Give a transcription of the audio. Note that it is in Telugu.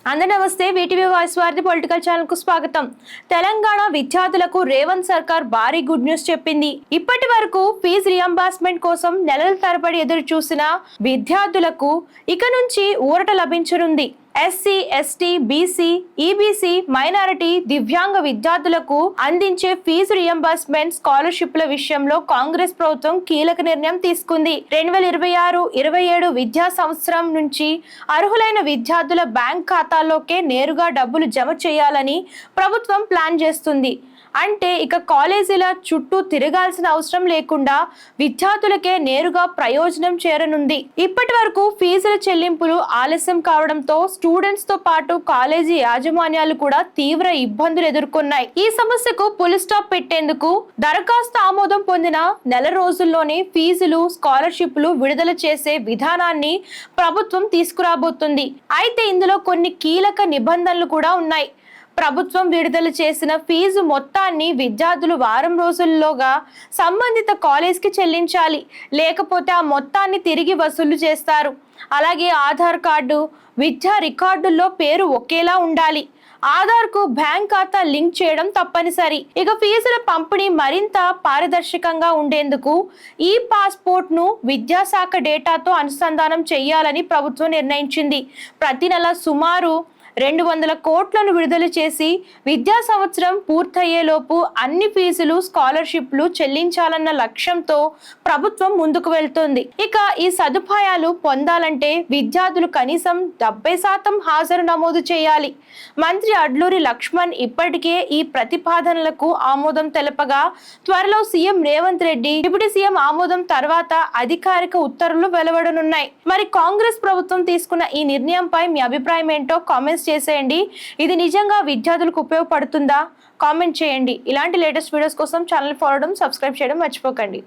అందరూ నమస్తే. వీటీవీ వాయిస్ వారిది పొలిటికల్ ఛానల్ కు స్వాగతం. తెలంగాణ విద్యార్థులకు రేవంత్ సర్కార్ భారీ గుడ్ న్యూస్ చెప్పింది. ఇప్పటి వరకు ఫీజు రియంబర్స్మెంట్ కోసం నెలల తరబడి ఎదురు చూసిన విద్యార్థులకు ఇక నుంచి ఊరట లభించనుంది. SC, ST, BC, EBC, minority, దివ్యాంగ విద్యార్థులకు అందించే ఫీజు రియంబర్స్మెంట్ స్కాలర్షిప్ల విషయంలో కాంగ్రెస్ ప్రభుత్వం కీలక నిర్ణయం తీసుకుంది. 2026-27 విద్యా సంవత్సరం నుంచి అర్హులైన విద్యార్థుల బ్యాంక్ ఖాతాల్లోకే నేరుగా డబ్బులు జమ చేయాలని ప్రభుత్వం ప్లాన్ చేస్తుంది. అంటే ఇక కాలేజీల చుట్టూ తిరగాల్సిన అవసరం లేకుండా విద్యార్థులకే నేరుగా ప్రయోజనం చేరనుంది. ఇప్పటి వరకు ఫీజుల చెల్లింపులు ఆలస్యం కావడంతో స్టూడెంట్స్ తో పాటు కాలేజీ యాజమాన్యాలు కూడా తీవ్ర ఇబ్బందులు ఎదుర్కొన్నాయి. ఈ సమస్యకు పుల్ స్టాప్ పెట్టేందుకు దరఖాస్తు ఆమోదం పొందిన నెల రోజుల్లోనే ఫీజులు, స్కాలర్షిప్లు విడుదల చేసే విధానాన్ని ప్రభుత్వం తీసుకురాబోతుంది. అయితే ఇందులో కొన్ని కీలక నిబంధనలు కూడా ఉన్నాయి. ప్రభుత్వం విడుదల చేసిన ఫీజు మొత్తాన్ని విద్యార్థులు వారం రోజుల్లోగా సంబంధిత కాలేజ్కి చెల్లించాలి. లేకపోతే ఆ మొత్తాన్ని తిరిగి వసూలు చేస్తారు. అలాగే ఆధార్ కార్డు, విద్యా రికార్డుల్లో పేరు ఒకేలా ఉండాలి. ఆధార్కు బ్యాంక్ ఖాతా లింక్ చేయడం తప్పనిసరి. ఇక ఫీజుల పంపిణీ మరింత పారదర్శకంగా ఉండేందుకు ఈ పాస్పోర్ట్ ను విద్యాశాఖ డేటాతో అనుసంధానం చేయాలని ప్రభుత్వం నిర్ణయించింది. ప్రతి నెల సుమారు 200 కోట్లను విడుదల చేసి విద్యా సంవత్సరం పూర్తయ్యేలోపు అన్ని ఫీజులు, స్కాలర్షిప్లు చెల్లించాలన్న లక్ష్యంతో ప్రభుత్వం ముందుకు వెళ్తుంది. ఇక ఈ సదుపాయాలు పొందాలంటే విద్యార్థులు కనీసం 70% హాజరు నమోదు చేయాలి. మంత్రి అడ్లూరి లక్ష్మణ్ ఇప్పటికే ఈ ప్రతిపాదనలకు ఆమోదం తెలపగా త్వరలో CM Revanth Reddy, deputy CM ఆమోదం తర్వాత అధికారిక ఉత్తర్వులు వెలువడనున్నాయి. మరి కాంగ్రెస్ ప్రభుత్వం తీసుకున్న ఈ నిర్ణయంపై మీ అభిప్రాయం ఏంటో కామెంట్స్ చేసేయండి. ఇది నిజంగా విద్యార్థులకు ఉపయోగపడుతుందా? కామెంట్ చేయండి. ఇలాంటి లేటెస్ట్ వీడియోస్ కోసం ఛానల్ ఫాలో చేయడం, సబ్స్క్రైబ్ చేయడం మర్చిపోకండి.